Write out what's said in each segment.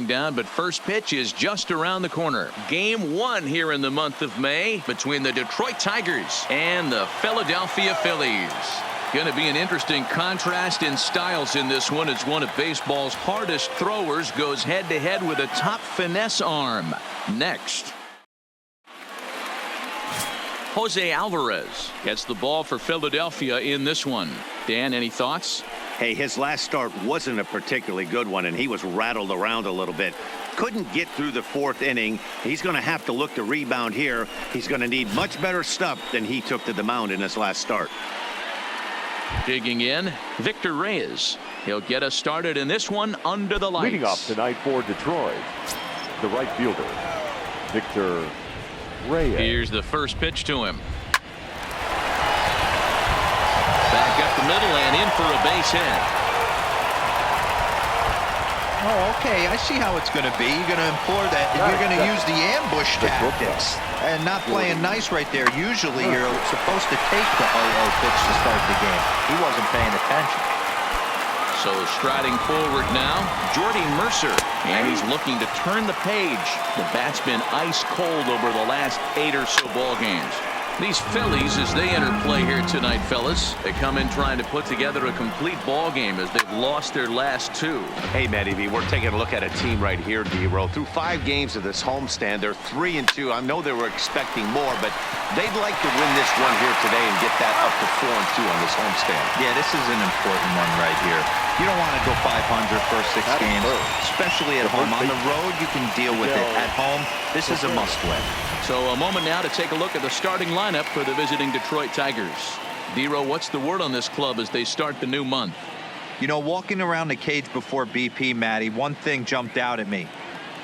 winding down, but first pitch is just around the corner. Game 1 here in the month of May between the Detroit Tigers and the Philadelphia Phillies. Going to be an interesting contrast in styles in this one as one of baseball's hardest throwers goes head-to-head with a top finesse arm. Next. Jose Alvarez gets the ball for Philadelphia in this one. Dan, any thoughts? Hey, his last start wasn't a particularly good one, and he was rattled around a little bit. Couldn't get through the 4th inning. He's going to have to look to rebound here. He's going to need much better stuff than he took to the mound in his last start. Digging in, Victor Reyes. He'll get us started in this one under the lights. Leading off tonight for Detroit, the right fielder, Victor Reyes. Here's the first pitch to him. Back up the middle and in for a base hit. Oh, okay. I see how it's going to be. You're going to employ that. You're going to use the ambush tactics and not playing nice right there. Usually you're supposed to take the 0-0 pitch to start the game. He wasn't paying attention. So striding forward now, Jordy Mercer, and he's looking to turn the page. The bat's been ice cold over the last 8 or so ball games. These Phillies, as they enter play here tonight, fellas, they come in trying to put together a complete ball game as they've lost their last 2. Hey, Matty V, we're taking a look at a team right here, D-Row. Through 5 games of this homestand, they're 3-2. I know they were expecting more, but they'd like to win this one here today and get that up to 4-2 on this homestand. Yeah, this is an important one right here. You don't want to go 500 first 6 games, especially at home. On the road, you can deal with it. At home, this is a must-win. So a moment now to take a look at the starting lineup for the visiting Detroit Tigers. D-Row, what's the word on this club as they start the new month? You know, walking around the cage before BP, Matty, one thing jumped out at me.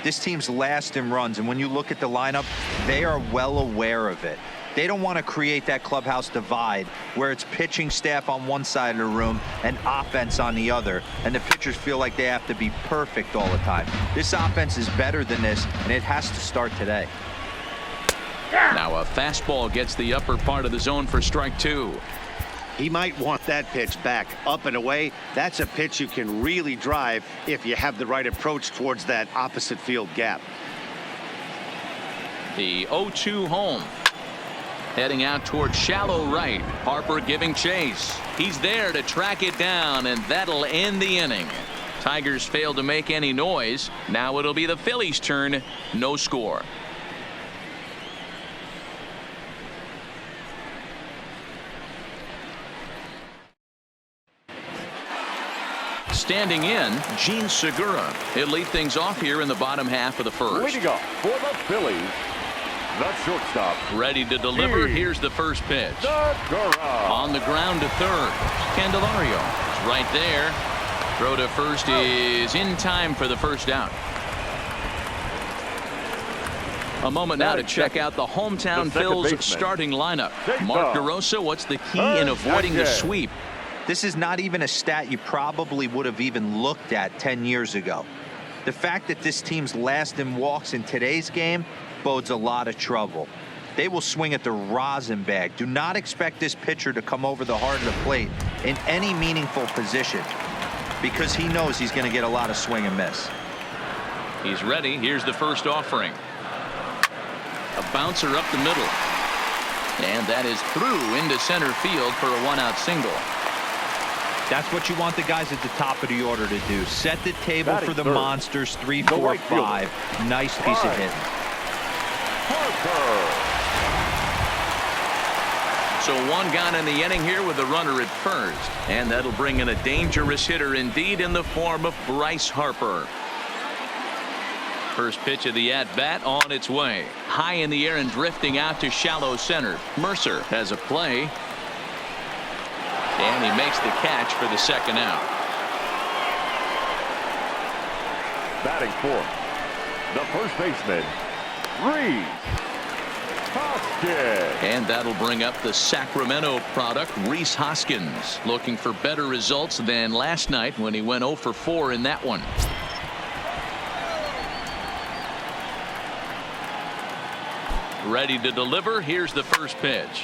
This team's last in runs, and when you look at the lineup, they are well aware of it. They don't want to create that clubhouse divide where it's pitching staff on one side of the room and offense on the other, and the pitchers feel like they have to be perfect all the time. This offense is better than this, and it has to start today. Now a fastball gets the upper part of the zone for strike 2. He might want that pitch back up and away. That's a pitch you can really drive if you have the right approach towards that opposite field gap. The 0-2 home. Heading out towards shallow right. Harper giving chase. He's there to track it down, and that'll end the inning. Tigers failed to make any noise. Now it'll be the Phillies' turn. No score. Standing in, Gene Segura. He'll lead things off here in the bottom half of the first. Leading off for the Phillies, the shortstop. Ready to deliver. Here's the first pitch. Segura. On the ground to third. Candelario is right there. Throw to first is in time for the first out. A moment now to check out the hometown Phils starting lineup. Mark DeRosa, what's the key in avoiding the sweep? This is not even a stat you probably would have even looked at 10 years ago. The fact that this team's last in walks in today's game bodes a lot of trouble. They will swing at the rosin bag. Do not expect this pitcher to come over the heart of the plate in any meaningful position because he knows he's going to get a lot of swing and miss. He's ready. Here's the first offering. A bouncer up the middle. And that is through into center field for a 1-out single. That's what you want the guys at the top of the order to do. Set the table for the monsters. 3, 4, right 5. Nice piece of hitting. So one gone in the inning here with a runner at first. And that'll bring in a dangerous hitter indeed in the form of Bryce Harper. First pitch of the at-bat on its way. High in the air and drifting out to shallow center. Mercer has a play. And he makes the catch for the second out. Batting fourth, the first baseman, Rhys Hoskins. And that'll bring up the Sacramento product, Rhys Hoskins, looking for better results than last night when he went 0 for 4 in that one. Ready to deliver. Here's the first pitch.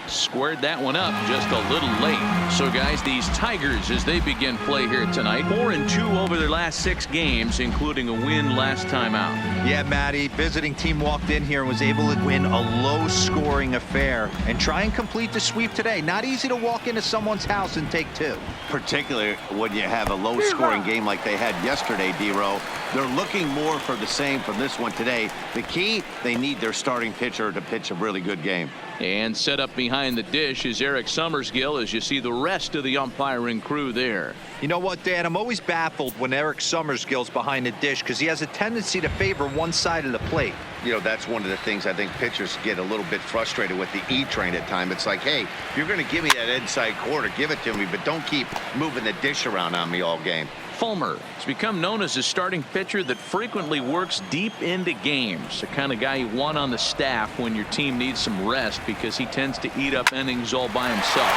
Squared that one up just a little late. So, guys, these Tigers, as they begin play here tonight, 4-2 over their last 6 games, including a win last time out. Yeah, Matty, visiting team walked in here and was able to win a low-scoring affair and try and complete the sweep today. Not easy to walk into someone's house and take 2. Particularly when you have a low-scoring game like they had yesterday, D-Row. They're looking more for the same from this one today. The key, they need their starting pitcher to pitch a really good game. And set up behind the dish is Eric Summersgill as you see the rest of the umpiring crew there. You know what, Dan? I'm always baffled when Eric Summersgill's behind the dish because he has a tendency to favor one side of the plate. You know, that's one of the things I think pitchers get a little bit frustrated with the E-train at times. It's like, hey, if you're going to give me that inside quarter, give it to me, but don't keep moving the dish around on me all game. Fulmer has become known as a starting pitcher that frequently works deep into games. The kind of guy you want on the staff when your team needs some rest because he tends to eat up innings all by himself.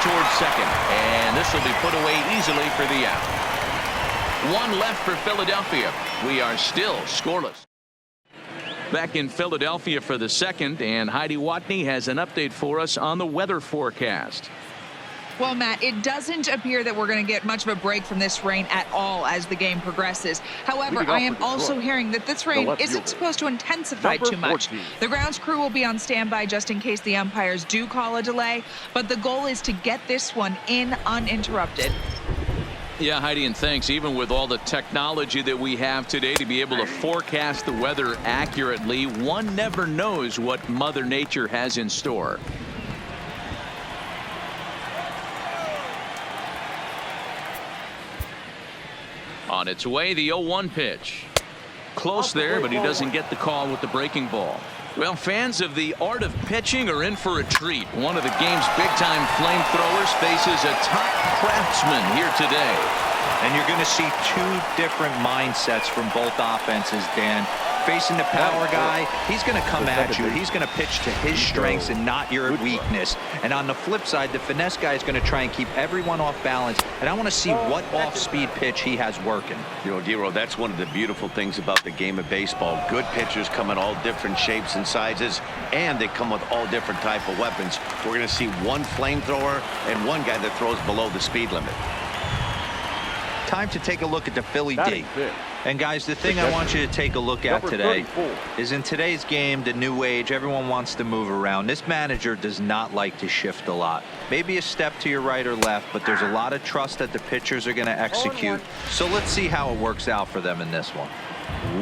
Towards second, and this will be put away easily for the out. 1 left for Philadelphia. We are still scoreless. Back in Philadelphia for the second, and Heidi Watney has an update for us on the weather forecast. Well, Matt, it doesn't appear that we're going to get much of a break from this rain at all as the game progresses. However, I am also hearing that this rain isn't supposed to intensify too much. The grounds crew will be on standby just in case the umpires do call a delay, but the goal is to get this one in uninterrupted. Yeah, Heidi, and thanks. Even with all the technology that we have today to be able to forecast the weather accurately, one never knows what Mother Nature has in store. On its way, the 0-1 pitch. Close there, but he doesn't get the call with the breaking ball. Well, fans of the art of pitching are in for a treat. One of the game's big-time flamethrowers faces a top craftsman here today. And you're going to see 2 different mindsets from both offenses, Dan. Facing the power guy, he's going to come at you. He's going to pitch to his strengths and not your weakness. And on the flip side, the finesse guy is going to try and keep everyone off balance. And I want to see what off-speed pitch he has working. You know, D-Row, that's one of the beautiful things about the game of baseball. Good pitchers come in all different shapes and sizes, and they come with all different type of weapons. We're going to see one flamethrower and one guy that throws below the speed limit. Time to take a look at the Philly D. And guys, the thing I want you to take a look at today is in today's game, the new age, everyone wants to move around. This manager does not like to shift a lot. Maybe a step to your right or left, but there's a lot of trust that the pitchers are going to execute. So let's see how it works out for them in this one.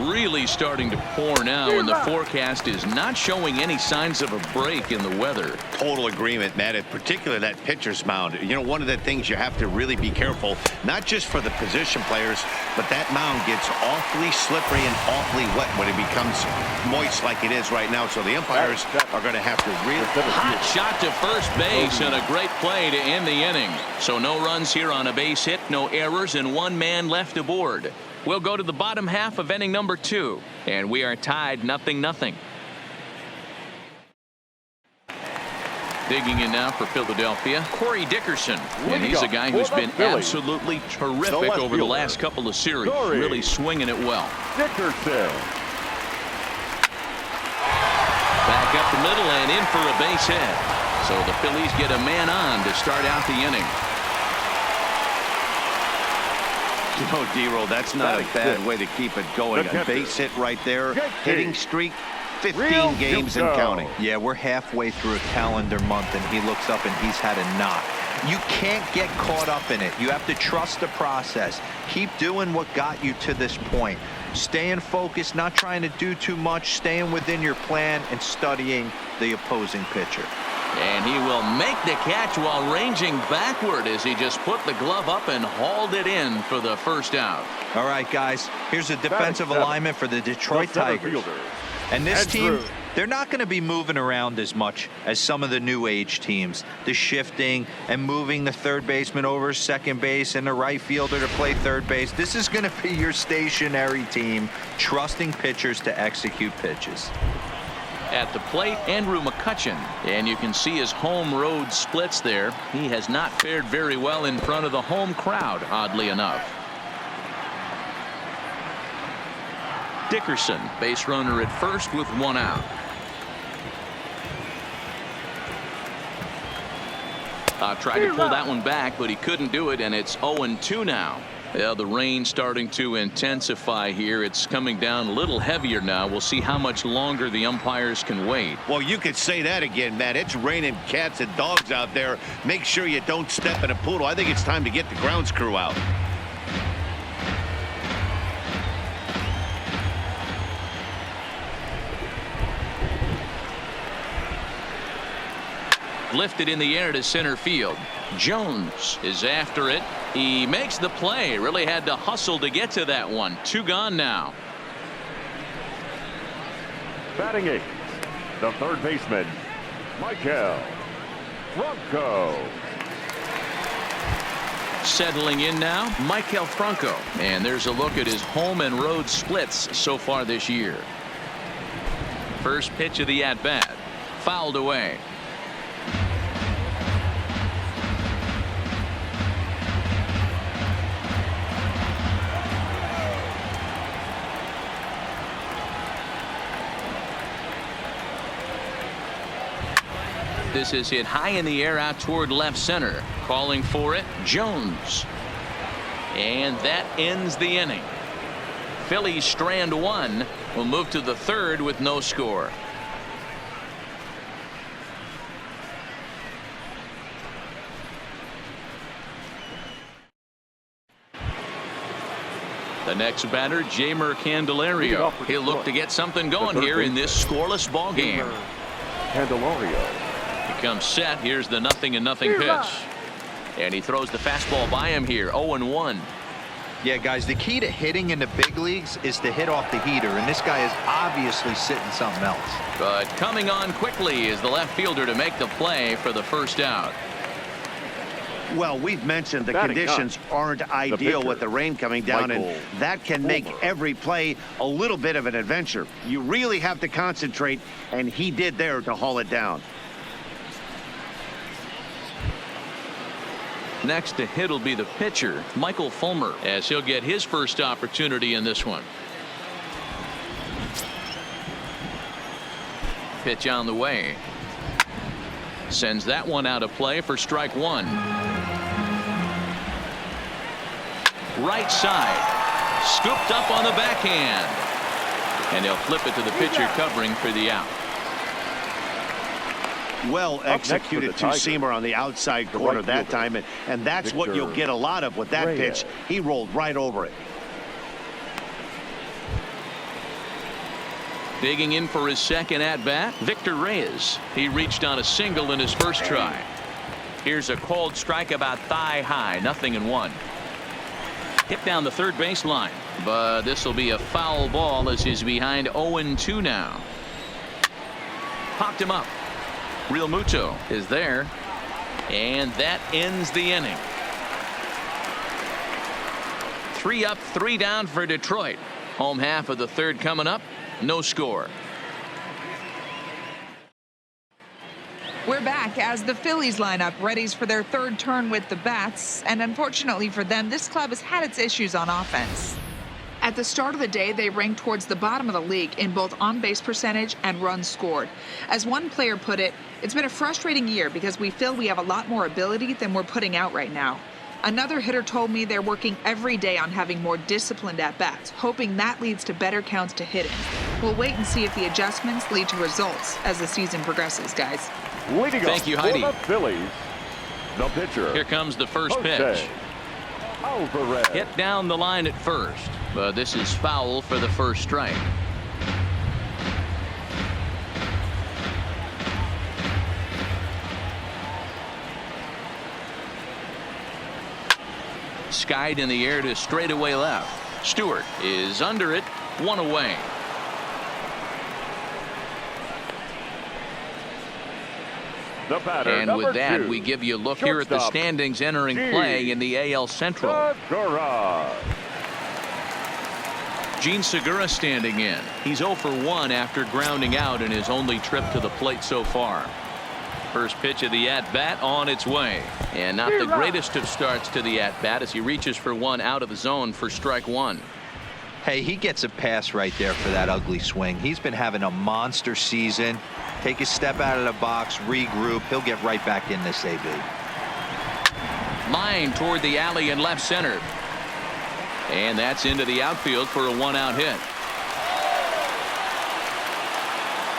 Really starting to pour now, and the forecast is not showing any signs of a break in the weather. Total agreement, Matt, in particular that pitcher's mound. You know, one of the things you have to really be careful, not just for the position players, but that mound gets awfully slippery and awfully wet when it becomes moist like it is right now. So the umpires are going to have to really... Hot shot to first base and a great play to end the inning. So no runs here on a base hit, no errors, and 1 man left aboard. We'll go to the bottom half of inning number 2, and we are tied 0-0. Digging in now for Philadelphia, Corey Dickerson, and he's a guy who's been absolutely terrific over the last couple of series, really swinging it well. Dickerson. Back up the middle and in for a base hit. So the Phillies get a man on to start out the inning. You know, D-Row, that's not a bad way to keep it going. A base hit right there. Hitting streak, 15 games and counting. Yeah, we're halfway through a calendar month, and he looks up and he's had a knock. You can't get caught up in it. You have to trust the process. Keep doing what got you to this point. Staying focused, not trying to do too much, staying within your plan, and studying the opposing pitcher. And he will make the catch while ranging backward as he just put the glove up and hauled it in for the first out. All right, guys, here's a defensive alignment for the Detroit Tigers. And this team, they're not going to be moving around as much as some of the new age teams. The shifting and moving the third baseman over second base and the right fielder to play third base. This is going to be your stationary team, trusting pitchers to execute pitches. At the plate, Andrew McCutchen, and you can see his home road splits there. He has not fared very well in front of the home crowd, oddly enough. Dickerson, base runner at first with 1 out. Tried to pull that one back, but he couldn't do it, and it's 0-2 now. Yeah, the rain starting to intensify here. It's coming down a little heavier now. We'll see how much longer the umpires can wait. Well, you could say that again, Matt. It's raining cats and dogs out there. Make sure you don't step in a poodle. I think it's time to get the grounds crew out. Lifted in the air to center field. Jones is after it. He makes the play. Really had to hustle to get to that one. 2 gone now. Batting 8th, the third baseman, Michael Franco. Settling in now, Michael Franco. And there's a look at his home and road splits so far this year. First pitch of the at-bat. Fouled away. This is hit high in the air out toward left center. Calling for it, Jones. And that ends the inning. Phillies strand 1. Will move to the 3rd with no score. The next batter, Jeimer Candelario. He'll look to get something going here in this scoreless ball game. Candelario. He comes set. Here's the 0-0 pitch. And he throws the fastball by him here. 0-1. Yeah, guys, the key to hitting in the big leagues is to hit off the heater, and this guy is obviously sitting something else. But coming on quickly is the left fielder to make the play for the first out. Well, we've mentioned the conditions aren't ideal with the rain coming down, and that can make every play a little bit of an adventure. You really have to concentrate, and he did there to haul it down. Next to hit will be the pitcher, Michael Fulmer, as he'll get his first opportunity in this one. Pitch on the way. Sends that one out of play for strike 1. Right side. Scooped up on the backhand. And they'll flip it to the pitcher covering for the out. Well executed two-seamer on the outside corner that time, and that's what you'll get a lot of with that pitch. He rolled right over it. Digging in for his second at-bat, Victor Reyes. He reached on a single in his first try. Here's a cold strike about thigh-high, 0-1. Hit down the third baseline, but this will be a foul ball as he's behind 0-2 now. Popped him up. Real Muto is there, and that ends the inning. 3 up, 3 down for Detroit. Home half of the 3rd coming up. No score. We're back as the Phillies line up readies for their 3rd turn with the bats, and unfortunately for them, this club has had its issues on offense. At the start of the day, they ranked towards the bottom of the league in both on-base percentage and runs scored. As one player put it, it's been a frustrating year because we feel we have a lot more ability than we're putting out right now. Another hitter told me they're working every day on having more disciplined at-bats, hoping that leads to better counts to hitting. We'll wait and see if the adjustments lead to results as the season progresses, guys. Thank you, Heidi. For the Phillies, the pitcher. Here comes the first pitch. Alvarez. Hit down the line at first, but this is foul for the first strike. Skied in the air to straightaway left. Stewart is under it, 1 away. The batter, and with that, 2. we give you a look here at the standings entering play in the AL Central. Gene Segura standing in. He's 0 for 1 after grounding out in his only trip to the plate so far. First pitch of the at-bat on its way. And not the greatest of starts to the at-bat as he reaches for one out of the zone for strike 1. Hey, he gets a pass right there for that ugly swing. He's been having a monster season. Take a step out of the box, regroup. He'll get right back in this AB. Line toward the alley in left center. And that's into the outfield for a 1-out hit.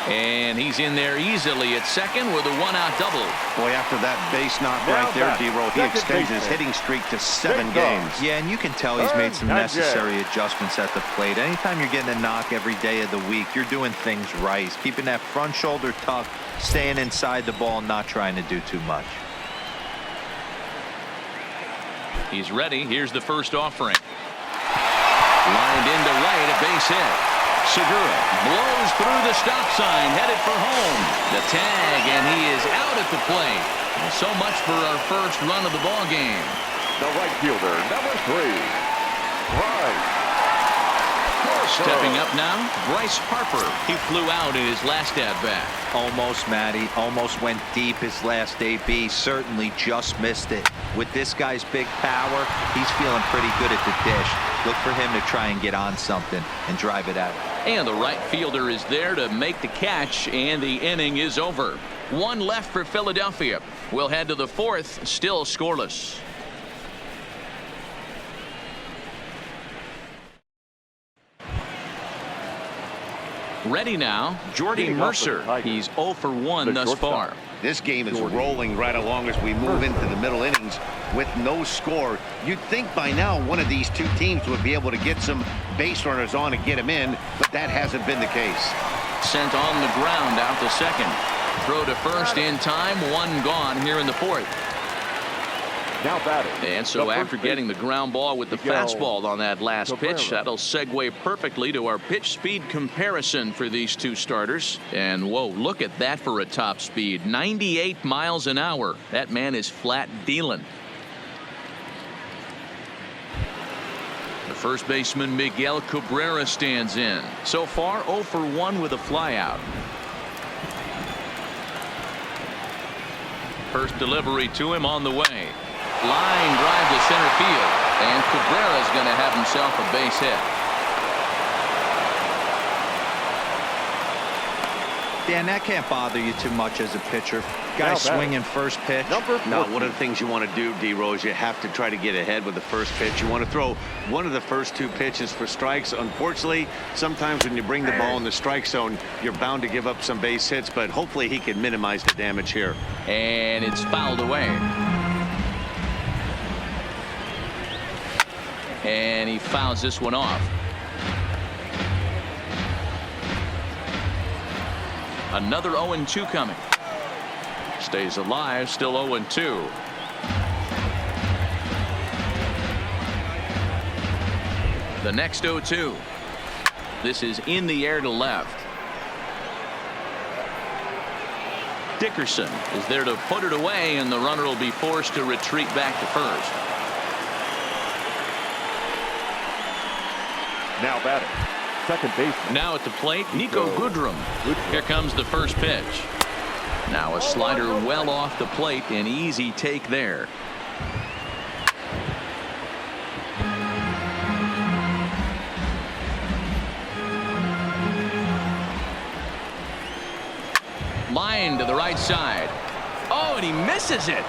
And he's in there easily at second with a 1-out double. Boy, after that base knock right there, D-Roll, he extends his hitting streak to 7 games. Yeah, and you can tell he's made some necessary adjustments at the plate. Anytime you're getting a knock every day of the week, you're doing things right. He's keeping that front shoulder tucked, staying inside the ball, not trying to do too much. He's ready. Here's the first offering. Lined into right, a base hit. Segura blows through the stop sign, headed for home. The tag, and he is out at the plate. So much for our first run of the ball game. The right fielder, number 3, Bryce. Stepping up now, Bryce Harper. He flew out in his last at-bat. Almost, Matty. Almost went deep his last AB. Certainly just missed it. With this guy's big power, he's feeling pretty good at the dish. Look for him to try and get on something and drive it out. And the right fielder is there to make the catch, and the inning is over. 1 left for Philadelphia. We'll head to the 4th, still scoreless. Ready now, Jordy Mercer. He's 0 for 1 thus far. This game is rolling right along as we move into the middle innings with no score. You'd think by now one of these two teams would be able to get some base runners on and get them in, but that hasn't been the case. Sent on the ground out to second. Throw to first in time. 1 gone here in the 4th. Now batting. And so after getting the ground ball with the fastball on that last pitch, that'll segue perfectly to our pitch speed comparison for these two starters. And whoa, look at that for a top speed. 98 miles an hour. That man is flat dealing. The first baseman Miguel Cabrera stands in. So far 0 for 1 with a flyout. First delivery to him on the way. Line drive to center field, and Cabrera's going to have himself a base hit. Dan, that can't bother you too much as a pitcher. Guy swinging first pitch. Now, one of the things you want to do, D-Rose, you have to try to get ahead with the first pitch. You want to throw one of the first 2 pitches for strikes. Unfortunately, sometimes when you bring the ball in the strike zone, you're bound to give up some base hits, but hopefully he can minimize the damage here. And it's fouled away. And he fouls this one off. Another 0-2 coming. Stays alive, still 0-2. The next 0-2. This is in the air to left. Dickerson is there to put it away, and the runner will be forced to retreat back to first. Now batting, second baseman. Now at the plate, Nico Goodrum. Here comes the first pitch. Now a slider well off the plate, an easy take there. Line to the right side. Oh, and he misses it.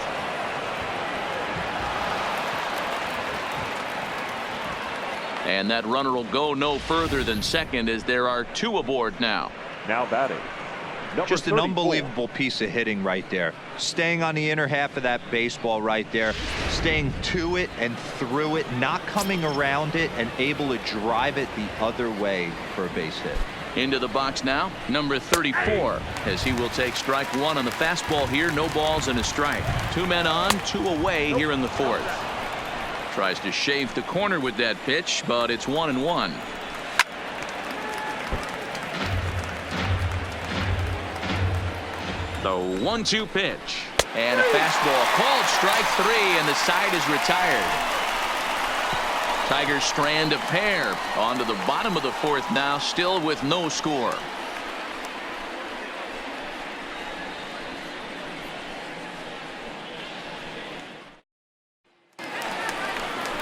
And that runner will go no further than second as there are 2 aboard now. Now batting. Just an unbelievable piece of hitting right there. Staying on the inner half of that baseball right there. Staying to it and through it, not coming around it, and able to drive it the other way for a base hit. Into the box now, number 34, as he will take strike 1 on the fastball here. No balls and a strike. 2 men on, 2 away here in the 4th. Tries to shave the corner with that pitch, but it's 1-1. The 1-2 pitch, and a fastball called strike 3, and the side is retired. Tigers strand a pair onto the bottom of the 4th now, still with no score.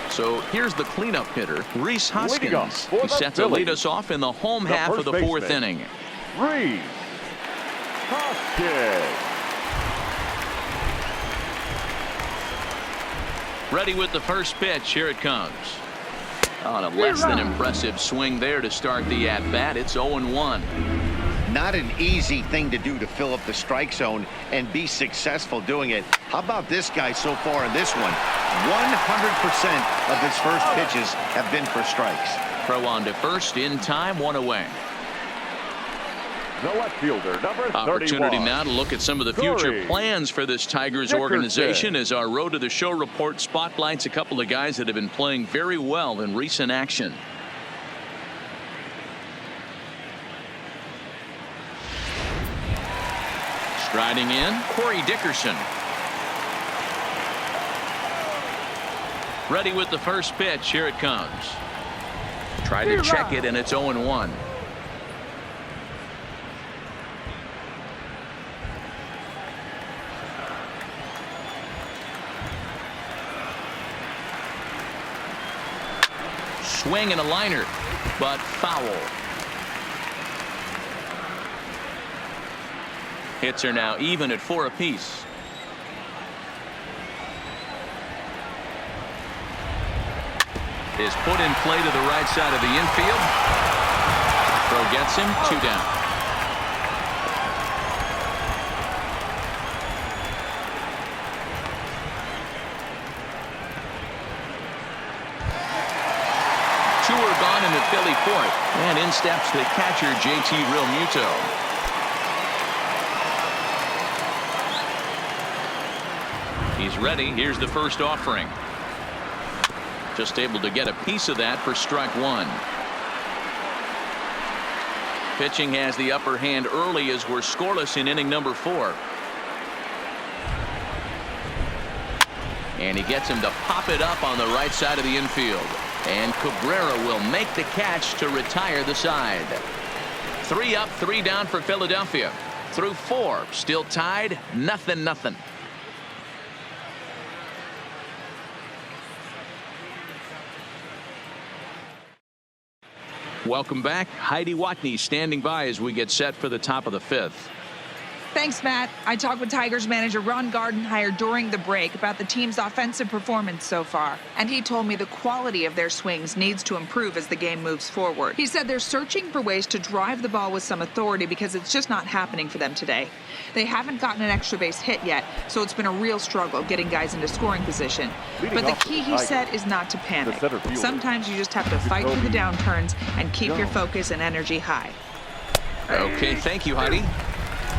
So here's the cleanup hitter, Rhys Hoskins. He's set to lead us off in the home half of the 4th inning. Rhys Hoskins. Ready with the first pitch. Here it comes. On a less than impressive swing there to start the at-bat. It's 0-1. Not an easy thing to do to fill up the strike zone and be successful doing it. How about this guy so far in this one? 100% of his first pitches have been for strikes. Throw on to first in time, 1 away. The left fielder, number 31. Opportunity now to look at some of the future plans for this Tigers organization as our Road to the Show report spotlights a couple of guys that have been playing very well in recent action. Striding in, Corey Dickerson. Ready with the first pitch. Here it comes. Try to check it, and it's 0-1. Swing and a liner, but foul. Hits are now even at 4 apiece. Is put in play to the right side of the infield. Throw gets him, 2 down. In the Philly fourth, and in steps the catcher JT Realmuto. He's ready. Here's the first offering. Just able to get a piece of that for strike 1. Pitching has the upper hand early as we're scoreless in inning number 4. And he gets him to pop it up on the right side of the infield. And Cabrera will make the catch to retire the side. 3 up, 3 down for Philadelphia. Through 4, still tied, 0-0. Welcome back. Heidi Watney standing by as we get set for the top of the 5th. Thanks, Matt. I talked with Tigers manager Ron Gardenhire during the break about the team's offensive performance so far, and he told me the quality of their swings needs to improve as the game moves forward. He said they're searching for ways to drive the ball with some authority because it's just not happening for them today. They haven't gotten an extra base hit yet, so it's been a real struggle getting guys into scoring position. But the key, he said, is not to panic. Sometimes you just have to fight through the downturns and keep your focus and energy high. Okay, thank you, Heidi.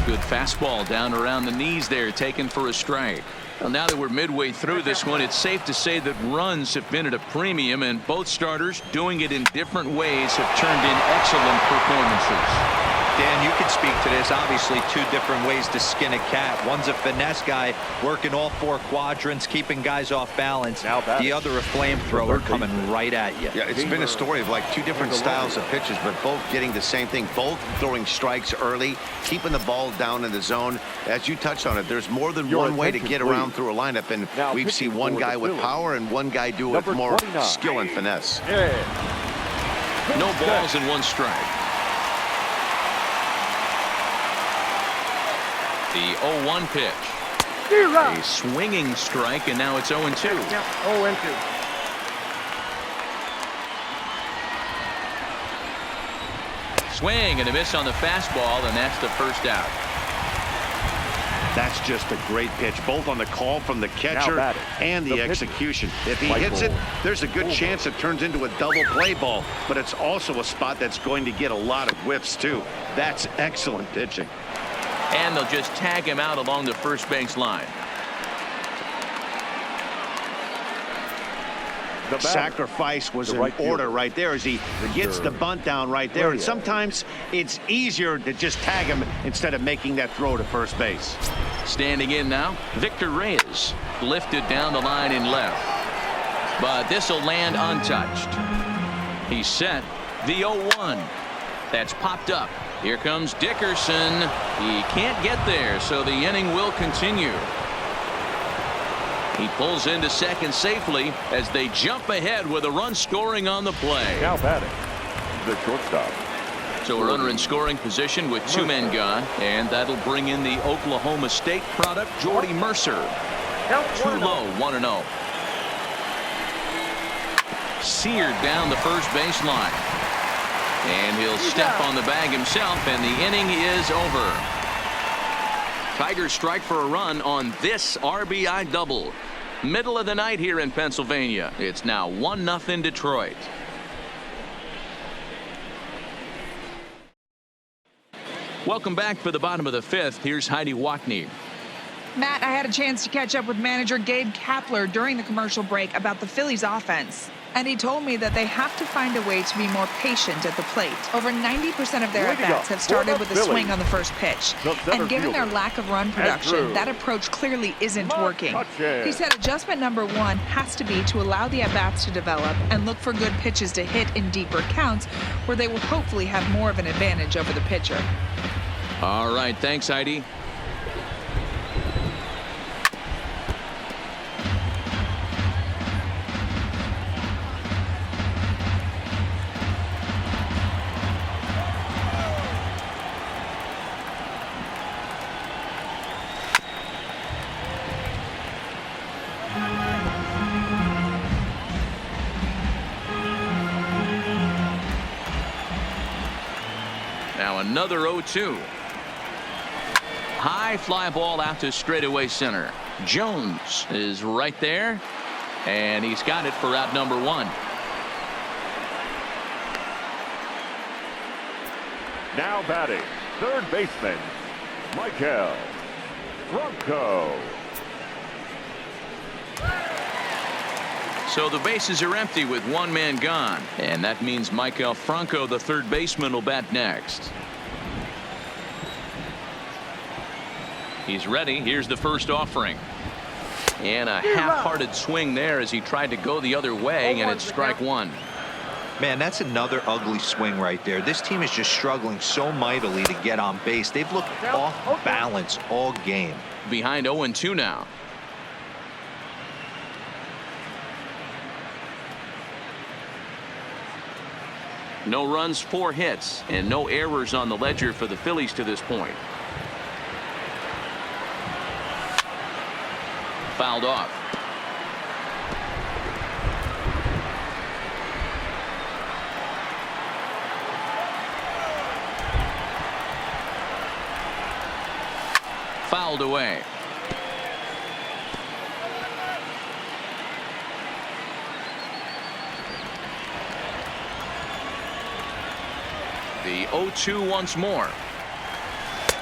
Good fastball down around the knees there, taken for a strike. Well, now that we're midway through this one, it's safe to say that runs have been at a premium, and both starters, doing it in different ways, have turned in excellent performances. Dan, you could speak to this. Obviously, 2 different ways to skin a cat. One's a finesse guy working all 4 quadrants, keeping guys off balance. The other a flamethrower coming right at you. Yeah, it's been a story of like 2 different styles of pitches, but both getting the same thing. Both throwing strikes early, keeping the ball down in the zone. As you touched on it, there's more than one way to get around through a lineup, and we've seen one guy with power and one guy do it with more skill and finesse. No balls and 1 strike. The 0-1 pitch. A swinging strike, and now it's 0-2. 0-2. Swing and a miss on the fastball, and that's the first out. That's just a great pitch, both on the call from the catcher and the execution. If he hits it, there's a good chance it turns into a double play ball, but it's also a spot that's going to get a lot of whiffs, too. That's excellent pitching. And they'll just tag him out along the first base line. The sacrifice was in order right there as he gets the bunt down right there. And sometimes it's easier to just tag him instead of making that throw to first base. Standing in now, Victor Reyes lifted down the line in left. But this will land untouched. He's set. The 0-1. That's popped up. Here comes Dickerson. He can't get there, so the inning will continue. He pulls into second safely as they jump ahead with a run scoring on the play. Now batting, the shortstop. So a runner in scoring position with 2 men gone, and that'll bring in the Oklahoma State product, Jordy Mercer. 2 low, 1-0. seared down the first baseline. And he'll step on the bag himself, and the inning is over. Tigers strike for a run on this RBI double. Middle of the night here in Pennsylvania. It's now 1-0 Detroit. Welcome back for the bottom of the fifth. Here's Heidi Watney. Matt, I had a chance to catch up with manager Gabe Kapler during the commercial break about the Phillies offense. And he told me that they have to find a way to be more patient at the plate. Over 90% of their at-bats have started with a swing on the first pitch. And given their lack of run production, that approach clearly isn't working. He said adjustment number one has to be to allow the at-bats to develop and look for good pitches to hit in deeper counts where they will hopefully have more of an advantage over the pitcher. All right, thanks, Heidi. Now another 0-2. High fly ball out to straightaway center. Jones is right there, and he's got it for out number one. Now batting, third baseman, Michael Franco. So the bases are empty with one man gone, and that means Michael Franco, the third baseman, will bat next. He's ready. Here's the first offering. And a half-hearted swing there as he tried to go the other way, and it's strike one. Man, that's another ugly swing right there. This team is just struggling so mightily to get on base. They've looked off balance all game. Behind 0-2 now. No runs, 4 hits, and no errors on the ledger for the Phillies to this point. Fouled off. Fouled away. The 0-2 once more.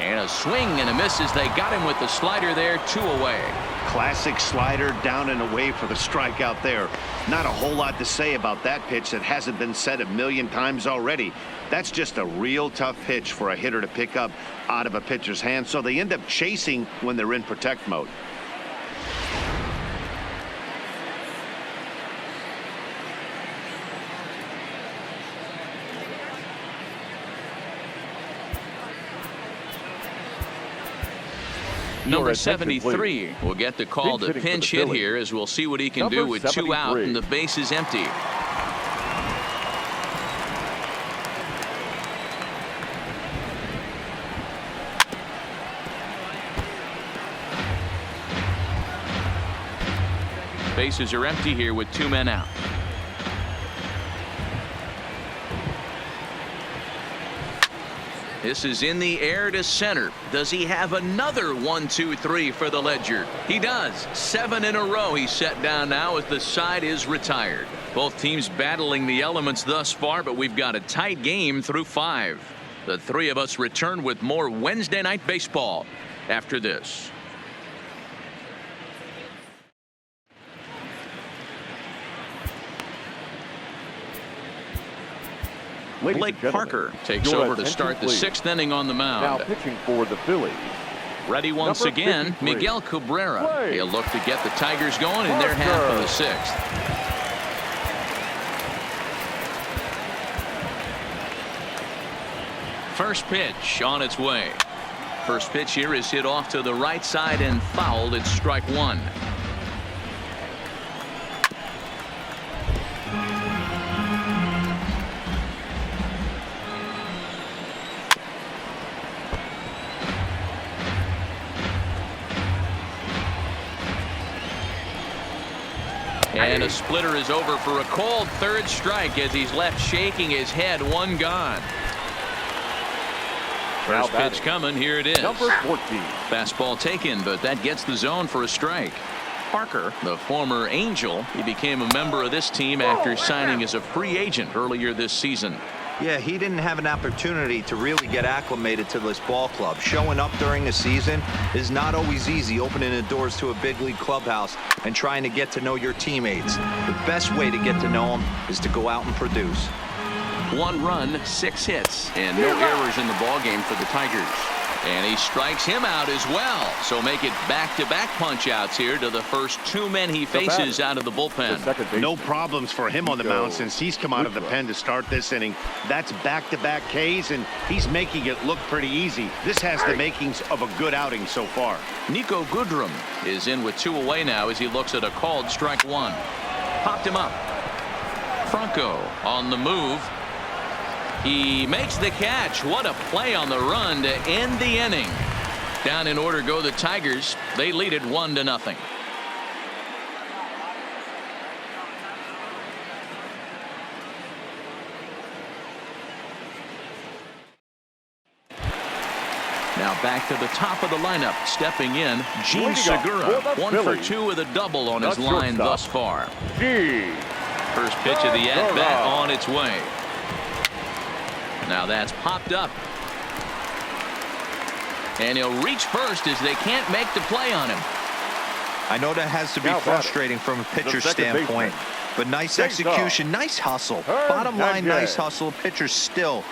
And a swing and a miss as they got him with the slider there, 2 away. Classic slider down and away for the strikeout there. Not a whole lot to say about that pitch that hasn't been said a million times already. That's just a real tough pitch for a hitter to pick up out of a pitcher's hand, so they end up chasing when they're in protect mode. Number 73 will get the call to pinch hit here, as we'll see what he can do with 2 out and the base is empty. Bases are empty here with 2 men out. This is in the air to center. Does he have another 1-2-3 for the ledger? He does. 7 in a row he's set down now as the side is retired. Both teams battling the elements thus far, but we've got a tight game through 5. The 3 of us return with more Wednesday night baseball after this. Blake Parker takes over to start the 6th inning on the mound. Now pitching for the Phillies. Ready once again, Miguel Cabrera. He'll look to get the Tigers going in their half of the 6th. First pitch on its way. First pitch here is hit off to the right side and fouled. It's strike 1. And a splitter is over for a cold third strike as he's left shaking his head. One gone. First pitch coming. Here it is. Number 14. Fastball taken, but that gets the zone for a strike. Parker, the former Angel, he became a member of this team after signing as a free agent earlier this season. Yeah, he didn't have an opportunity to really get acclimated to this ball club. Showing up during the season is not always easy, opening the doors to a big league clubhouse and trying to get to know your teammates. The best way to get to know them is to go out and produce. 1 run, 6 hits, and no errors in the ballgame for the Tigers. And he strikes him out as well. So make it back-to-back punch-outs here to the first 2 men he faces out of the bullpen. No problems for him on the mound since he's come out of the pen to start this inning. That's back-to-back Ks, and he's making it look pretty easy. This has the makings of a good outing so far. Nico Goodrum is in with 2 away now as he looks at a called strike 1. Popped him up. Franco on the move. He makes the catch. What a play on the run to end the inning. Down in order go the Tigers. They lead it 1-0. Now back to the top of the lineup. Stepping in, Gene Segura. 1 for 2 with a double on his line thus far. First pitch of the at-bat on its way. Now that's popped up. And he'll reach first as they can't make the play on him. I know that has to be frustrating from a pitcher's standpoint, but nice execution, nice hustle. Bottom line, nice hustle. Pitcher's still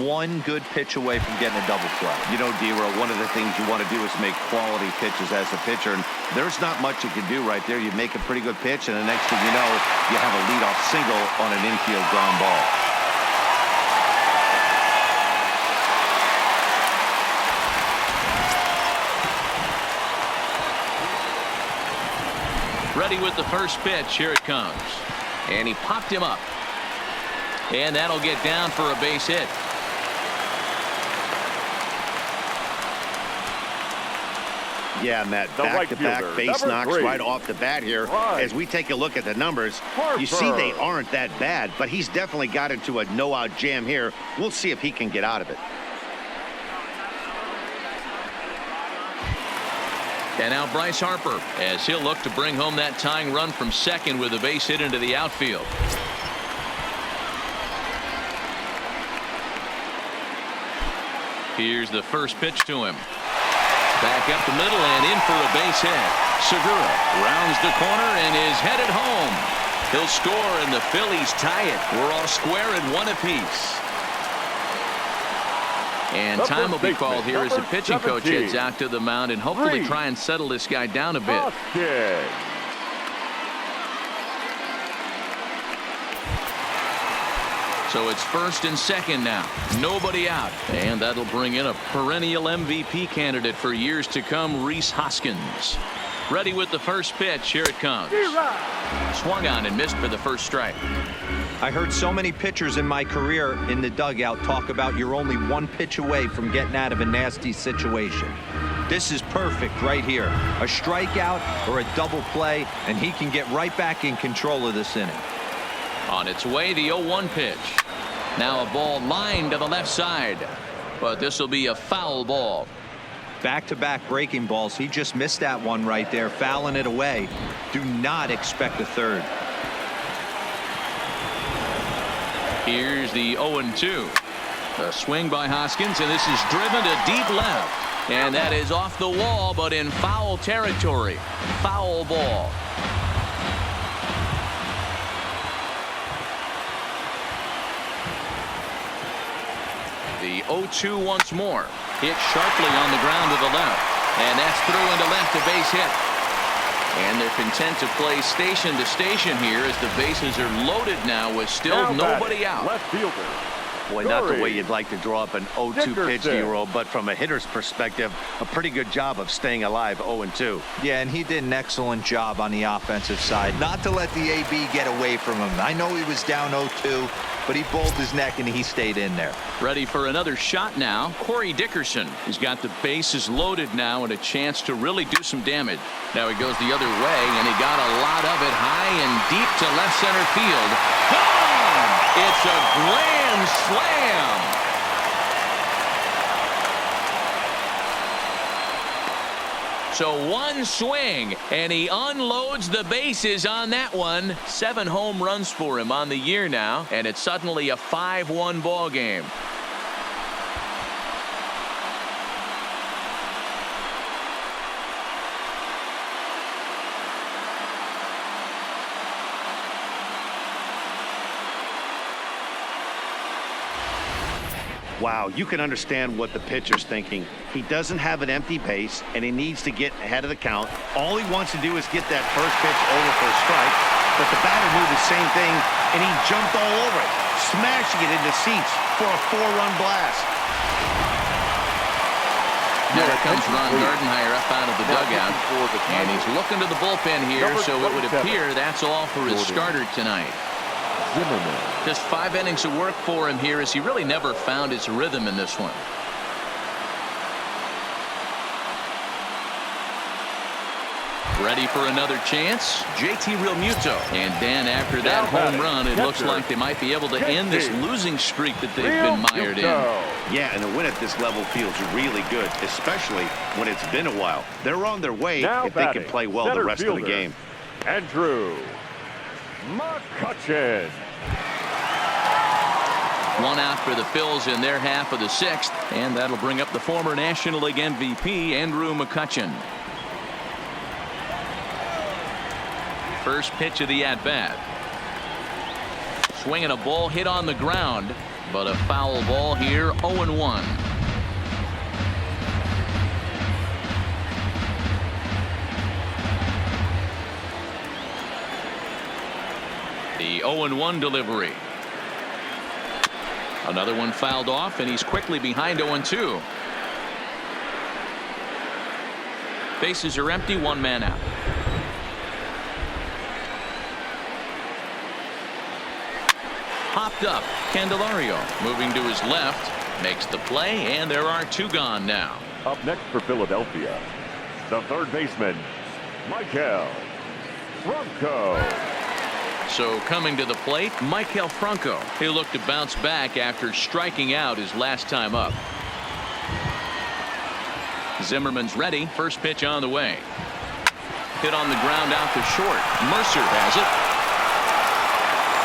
1 good pitch away from getting a double play. You know, D-Roll, one of the things you want to do is make quality pitches as a pitcher, and there's not much you can do right there. You make a pretty good pitch, and the next thing you know, you have a leadoff single on an infield ground ball. Ready with the first pitch. Here it comes. And he popped him up. And that'll get down for a base hit. Yeah, and that back-to-back base knocks right off the bat here. As we take a look at the numbers, you see they aren't that bad, but he's definitely got into a no-out jam here. We'll see if he can get out of it. And now Bryce Harper as he'll look to bring home that tying run from second with a base hit into the outfield. Here's the first pitch to him. Back up the middle and in for a base hit. Segura rounds the corner and is headed home. He'll score and the Phillies tie it. We're all square at 1 apiece. And time will be called here as the pitching coach heads out to the mound and hopefully try and settle this guy down a bit. So it's first and second now. Nobody out. And that'll bring in a perennial MVP candidate for years to come, Rhys Hoskins. Ready with the first pitch. Here it comes. Swung on and missed for the first strike. I heard so many pitchers in my career in the dugout talk about you're only 1 pitch away from getting out of a nasty situation. This is perfect right here. A strikeout or a double play, and he can get right back in control of this inning. On its way, the 0-1 pitch. Now a ball lined to the left side, but this will be a foul ball. Back-to-back breaking balls. He just missed that one right there, fouling it away. Do not expect a third. Here's the 0-2. A swing by Hoskins, and this is driven to deep left. And that is off the wall, but in foul territory. Foul ball. The 0-2 once more. Hit sharply on the ground to the left. And that's through into left, a base hit. And they're content to play station to station here as the bases are loaded now with still nobody out. Left fielder Boy, not the way you'd like to draw up an 0-2 pitch, D-roll, but from a hitter's perspective, a pretty good job of staying alive 0-2. Yeah, and he did an excellent job on the offensive side. Not to let the AB get away from him. I know he was down 0-2, but he bowled his neck and he stayed in there. Ready for another shot now. Corey Dickerson. He's got the bases loaded now and a chance to really do some damage. Now he goes the other way, and he got a lot of it high and deep to left center field. Gone! It's a grand slam. So one swing, and he unloads the bases on that one. 7 home runs for him on the year now, and it's suddenly a 5-1 ball game. Wow, you can understand what the pitcher's thinking. He doesn't have an empty base, and he needs to get ahead of the count. All he wants to do is get that first pitch over for a strike, but the batter knew the same thing, and he jumped all over it, smashing it into seats for a 4-run blast. Now here comes Ron Gardenhire up out of the dugout, and he's looking to the bullpen here, so it would appear that's all for his starter tonight. Just 5 innings of work for him here, as he really never found his rhythm in this one. Ready for another chance? JT Realmuto. And Dan, after that home run, it looks like they might be able to end this losing streak that they've been mired in. Yeah, and a win at this level feels really good, especially when it's been a while. They're on their way if they can play well the rest of the game. Andrew McCutchen. 1 out for the Phils in their half of the 6th, and that'll bring up the former National League MVP, Andrew McCutchen. First pitch of the at-bat. Swinging a ball hit on the ground, but a foul ball here, 0-1. The 0-1 delivery. Another one fouled off, and he's quickly behind 0-2. Bases are empty, 1 man out. Popped up. Candelario moving to his left, makes the play, and there are 2 gone now. Up next for Philadelphia, the third baseman, Maikel Franco. So coming to the plate, Maikel Franco. He'll look to bounce back after striking out his last time up. Zimmerman's ready. First pitch on the way. Hit on the ground out to short. Mercer has it.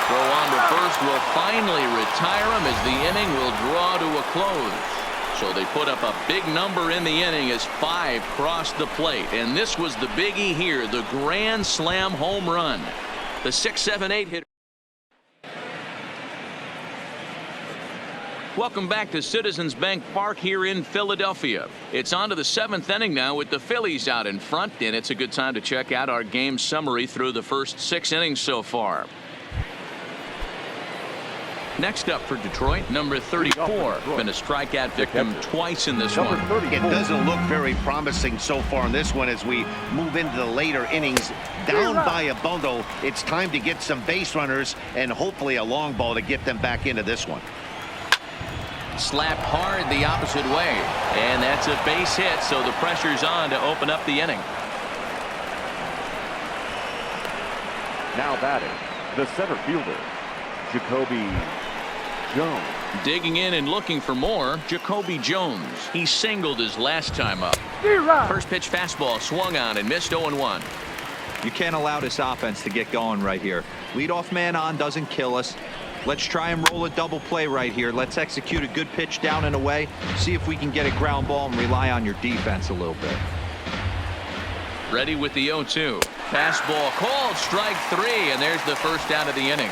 Throw on to first will finally retire him as the inning will draw to a close. So they put up a big number in the inning as 5 crossed the plate. And this was the biggie here, the grand slam home run. The 6-7-8 hitter. Welcome back to Citizens Bank Park here in Philadelphia. It's on to the 7th inning now with the Phillies out in front, and it's a good time to check out our game summary through the first 6 innings so far. Next up for Detroit, number 34. Been a strikeout victim twice in this one. It doesn't look very promising so far in this one as we move into the later innings. Down by a bundle, it's time to get some base runners and hopefully a long ball to get them back into this one. Slapped hard the opposite way, and that's a base hit, so the pressure's on to open up the inning. Now batting, the center fielder, Jacoby Jones. Digging in and looking for more, Jacoby Jones. He singled his last time up. First pitch fastball swung on and missed 0-1. You can't allow this offense to get going right here. Leadoff man on doesn't kill us. Let's try and roll a double play right here. Let's execute a good pitch down and away. See if we can get a ground ball and rely on your defense a little bit. Ready with the 0-2. Fastball called, strike 3, and there's the first out of the inning.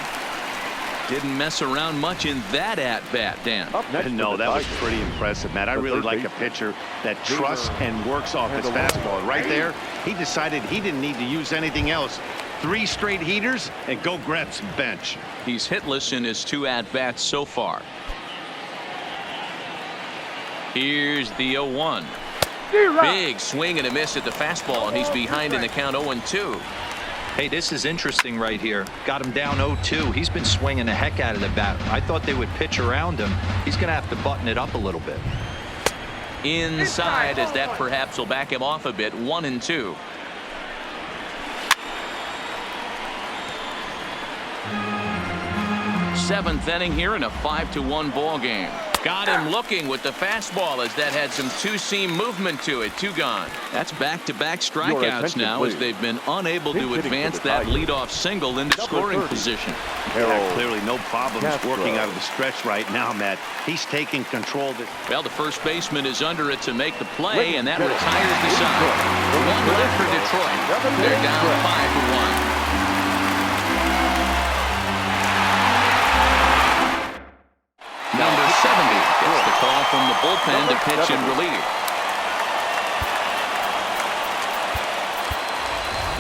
Didn't mess around much in that at-bat, Dan. No, that was pretty impressive, Matt. I really like a pitcher that trusts and works off his fastball. Right there, he decided he didn't need to use anything else. 3 straight heaters and go grab some bench. He's hitless in his 2 at-bats so far. Here's the 0-1. Big swing and a miss at the fastball, and he's behind in the count 0-2. Hey, this is interesting right here. Got him down 0-2. He's been swinging the heck out of the bat. I thought they would pitch around him. He's going to have to button it up a little bit. Inside, as that perhaps will back him off a bit. 1-2. Seventh inning here in a 5-1 ball game. Got him looking with the fastball as that had some two-seam movement to it. 2 gone. That's back-to-back strikeouts now as they've been unable to advance that leadoff single into scoring position. Clearly no problems working out of the stretch right now, Matt. He's taking control. Well, the first baseman is under it to make the play, and that retires the side. 1 left for Detroit. They're down 5-1. Number 70 gets the call from the bullpen to pitch and relieve.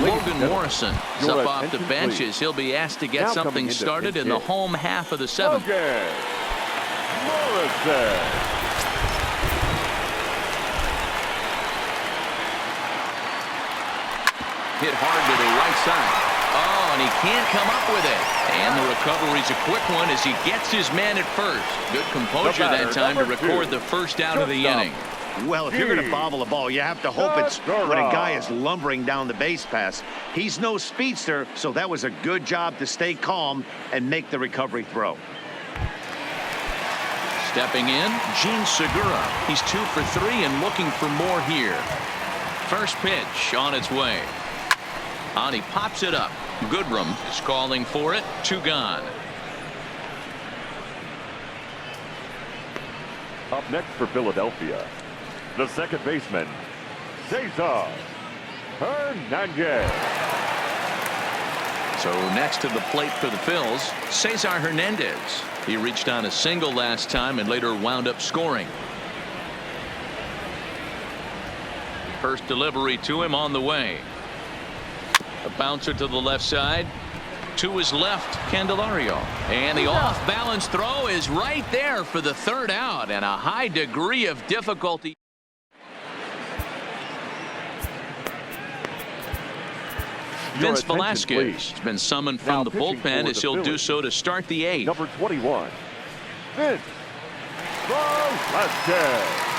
Logan Morrison is up off the bench as he'll be asked to get something started in the home half of the 7th. Morrison. Hit hard to the right side. Oh, and he can't come up with it. And the recovery's a quick one as he gets his man at first. Good composure that time to record the first out of the inning. Well, if you're going to bobble a ball, you have to hope it's when a guy is lumbering down the base pass. He's no speedster, so that was a good job to stay calm and make the recovery throw. Stepping in, Gene Segura. He's 2 for 3 and looking for more here. First pitch on its way. And he pops it up. Goodrum is calling for it. 2 gone. Up next for Philadelphia, the second baseman, Cesar Hernandez. So next to the plate for the Phils, Cesar Hernandez. He reached on a single last time and later wound up scoring. First delivery to him on the way. A bouncer to the left side. To his left, Candelario. And the off-balance throw is right there for the 3rd out, and a high degree of difficulty. Vince Velasquez has been summoned from the bullpen as he'll do so to start the 8th. Number 21, Vince Velasquez.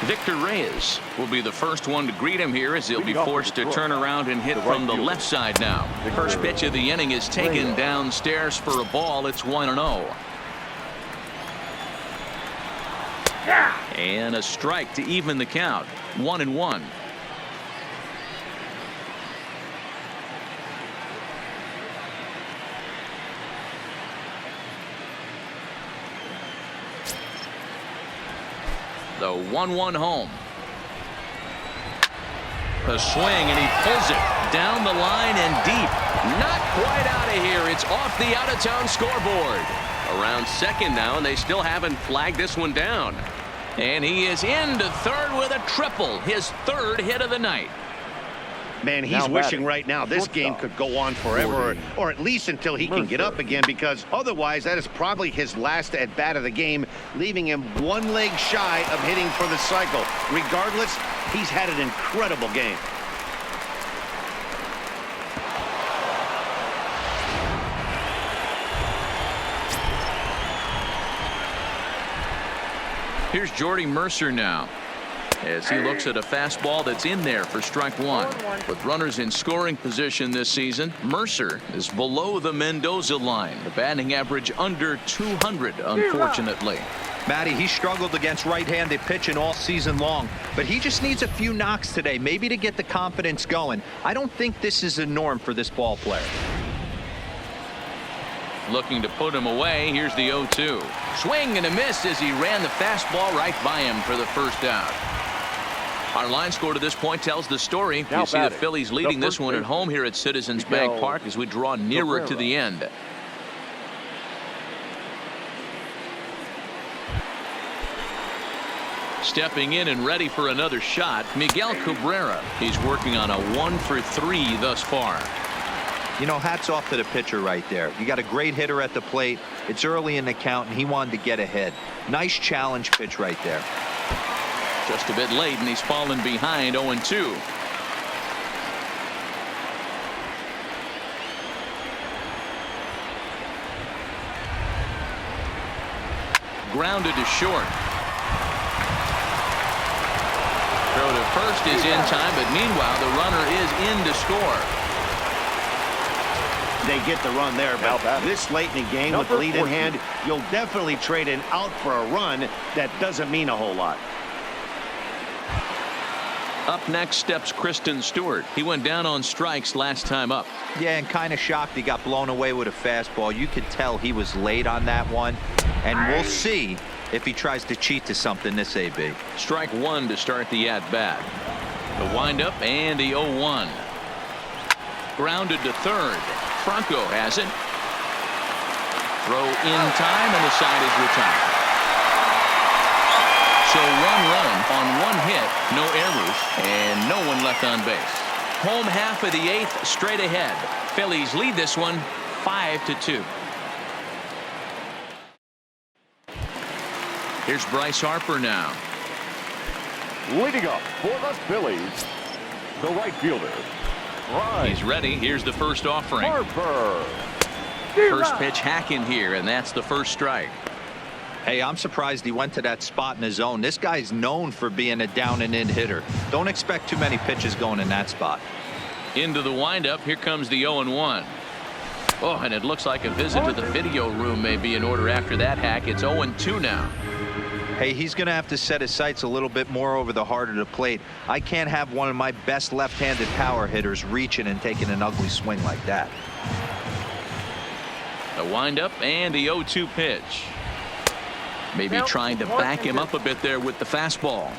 Victor Reyes will be the first one to greet him here as he'll be forced to turn around and hit from the left side now. First pitch of the inning is taken downstairs for a ball. It's 1-0. And a strike to even the count. 1-1. The 1-1 home. A swing, and he pulls it down the line and deep. Not quite out of here. It's off the out-of-town scoreboard. Around second now, and they still haven't flagged this one down. And he is into third with a triple. His 3rd hit of the night. Man, he's wishing right now this game could go on forever, or at least until he can get up again, because otherwise that is probably his last at bat of the game, leaving him 1 leg shy of hitting for the cycle. Regardless, he's had an incredible game. Here's Jordy Mercer now, as he looks at a fastball that's in there for strike 1. With runners in scoring position this season, Mercer is below the Mendoza line. The batting average under 200, unfortunately. Matty, he struggled against right-handed pitching all season long, but he just needs a few knocks today, maybe to get the confidence going. I don't think this is a norm for this ball player. Looking to put him away. Here's the 0-2. Swing and a miss as he ran the fastball right by him for the 1st out. Our line score to this point tells the story. You see the Phillies leading this one at home here at Citizens Bank Park as we draw nearer to the end. Stepping in and ready for another shot, Miguel Cabrera. He's working on a 1 for 3 thus far. You know, hats off to the pitcher right there. You got a great hitter at the plate. It's early in the count, and he wanted to get ahead. Nice challenge pitch right there. Just a bit late, and he's fallen behind 0-2. Grounded to short. Throw to first is in time, but meanwhile the runner is in to score. They get the run there, but this late in the game with the lead in hand, you'll definitely trade an out for a run. That doesn't mean a whole lot. Up next steps Kristen Stewart. He went down on strikes last time up. Yeah, and kind of shocked he got blown away with a fastball. You could tell he was late on that one, and we'll see if he tries to cheat to something this AB. Strike one to start the at-bat. The windup and the 0-1. Grounded to third. Franco has it. Throw in time, and the side is retired. So 1 run on 1 hit, no errors, and no one left on base. Home half of the 8th, straight ahead. Phillies lead this one 5-2. Here's Bryce Harper now. Leading up for the Phillies, the right fielder. He's ready. Here's the first offering. Harper. First pitch hacking here, and that's the first strike. Hey, I'm surprised he went to that spot in his zone. This guy's known for being a down and in hitter. Don't expect too many pitches going in that spot. Into the windup. Here comes the 0-1. Oh, and it looks like a visit to the video room may be in order after that hack. It's 0-2 now. Hey, he's going to have to set his sights a little bit more over the heart of the plate. I can't have one of my best left-handed power hitters reaching and taking an ugly swing like that. The windup and the 0-2 pitch. Maybe trying to back him up a bit there with the fastball.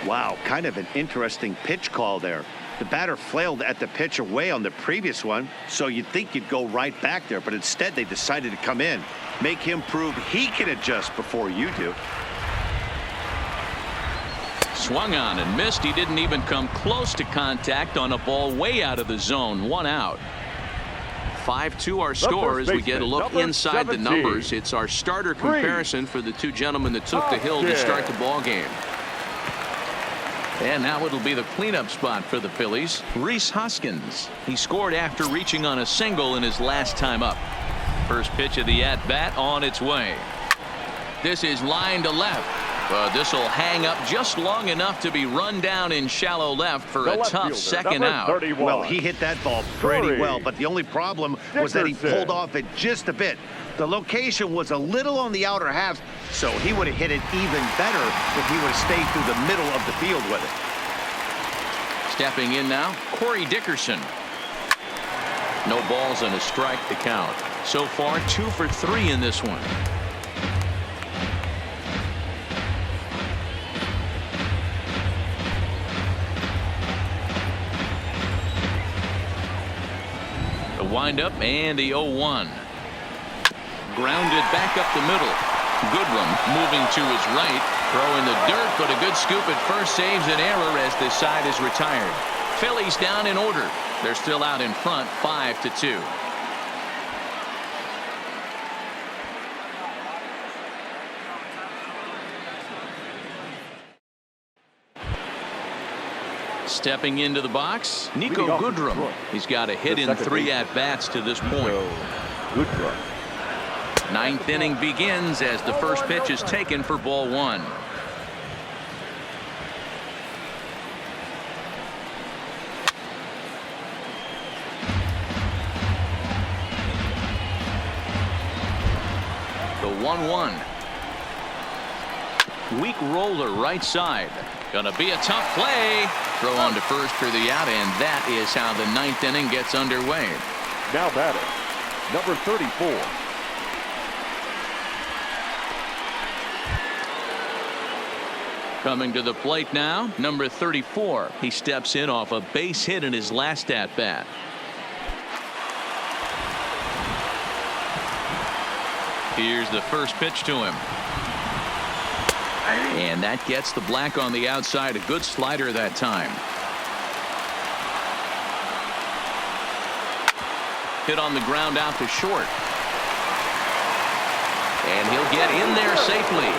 Wow, kind of an interesting pitch call there. The batter flailed at the pitch away on the previous one, so you'd think you'd go right back there, but instead they decided to come in. Make him prove he can adjust before you do. Swung on and missed. He didn't even come close to contact on a ball way out of the zone. 1 out. 5-2 our score as we get a look inside the numbers. It's our starter comparison for the two gentlemen that took the hill to start the ball game. And now it'll be the cleanup spot for the Phillies. Rhys Hoskins. He scored after reaching on a single in his last time up. First pitch of the at-bat on its way. This is line to left. This will hang up just long enough to be run down in shallow left for a tough second out. 31. Well, he hit that ball pretty well, but the only problem was that he pulled off it just a bit. The location was a little on the outer half, so he would have hit it even better if he would have stayed through the middle of the field with it. Stepping in now, Corey Dickerson. No balls and a strike to count. So far 2 for 3 in this one. The windup and the 0-1. Grounded back up the middle. Goodrum moving to his right. Throw in the dirt, but a good scoop at first saves an error as this side is retired. Phillies down in order. They're still out in front 5-2. Stepping into the box, Nico Goodrum. He's got a hit in 3 at-bats to this point. Goodrum. 9th inning begins as the first pitch is taken for ball 1. The 1-1. Weak roller right side. Gonna be a tough play. Throw on to first for the out, and that is how the 9th inning gets underway. Now batting, number 34. Coming to the plate now, number 34. He steps in off a base hit in his last at-bat. Here's the first pitch to him. And that gets the black on the outside. A good slider that time. Hit on the ground out to short. And he'll get in there safely.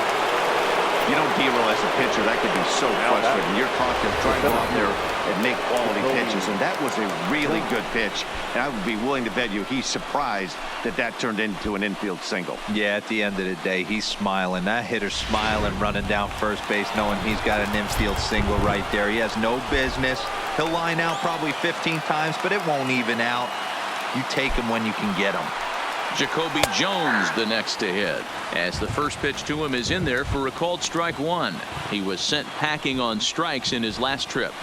You know, D'Lo, as a pitcher, that could be so frustrating. You're trying to go out there and make quality pitches, and that was a really good pitch. And I would be willing to bet you he's surprised that that turned into an infield single. Yeah, at the end of the day, he's smiling. That hitter's smiling, running down first base, knowing he's got an infield single right there. He has no business. He'll line out probably 15 times, but it won't even out. You take him when you can get him. Jacoby Jones the next to hit, as the first pitch to him is in there for a called strike one. He was sent packing on strikes in his last trip.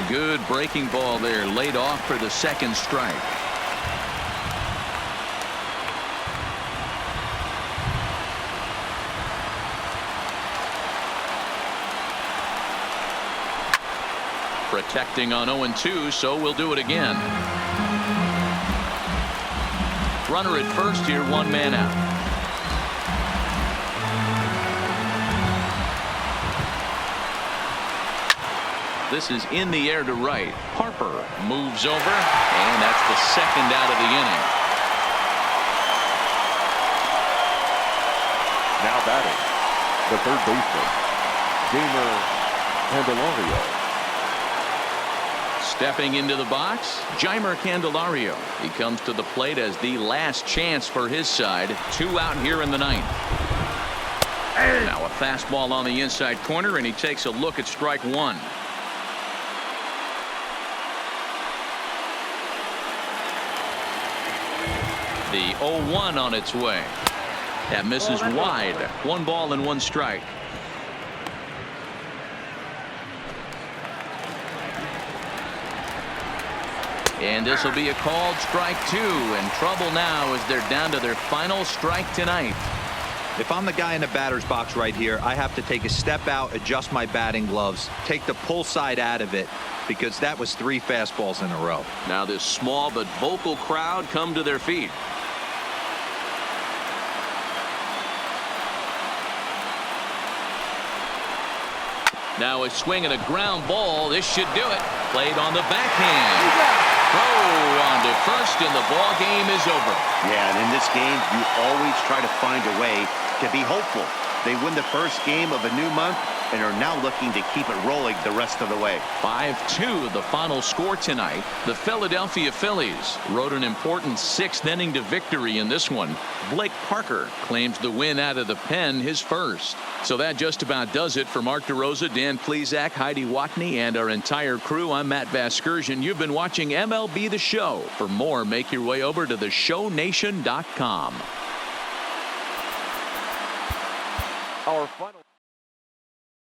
Good breaking ball there, laid off for the second strike. Protecting on 0-2, so we'll do it again. Runner at first here, one man out. This is in the air to right. Harper moves over, and that's the second out of the inning. Now batting, the third baseman, Jeimer Candelario. Stepping into the box, Jeimer Candelario. He comes to the plate as the last chance for his side. 2 out here in the ninth. Now a fastball on the inside corner, and he takes a look at strike one. The 0-1 on its way. That misses wide. 1 ball and 1 strike. And this will be a called strike 2. In trouble now as they're down to their final strike tonight. If I'm the guy in the batter's box right here, I have to take a step out, adjust my batting gloves, take the pull side out of it, because that was 3 fastballs in a row. Now this small but vocal crowd come to their feet. Now a swing and a ground ball. This should do it. Played on the backhand. Throw on to first, and the ball game is over. Yeah, and in this game, you always try to find a way to be hopeful. They win the first game of a new month and are now looking to keep it rolling the rest of the way. 5-2 the final score tonight. The Philadelphia Phillies rode an important 6th inning to victory in this one. Blake Parker claims the win out of the pen, his first. So that just about does it for Mark DeRosa, Dan Plesac, Heidi Watney, and our entire crew. I'm Matt Vasgersian. You've been watching MLB The Show. For more, make your way over to theshownation.com. Our final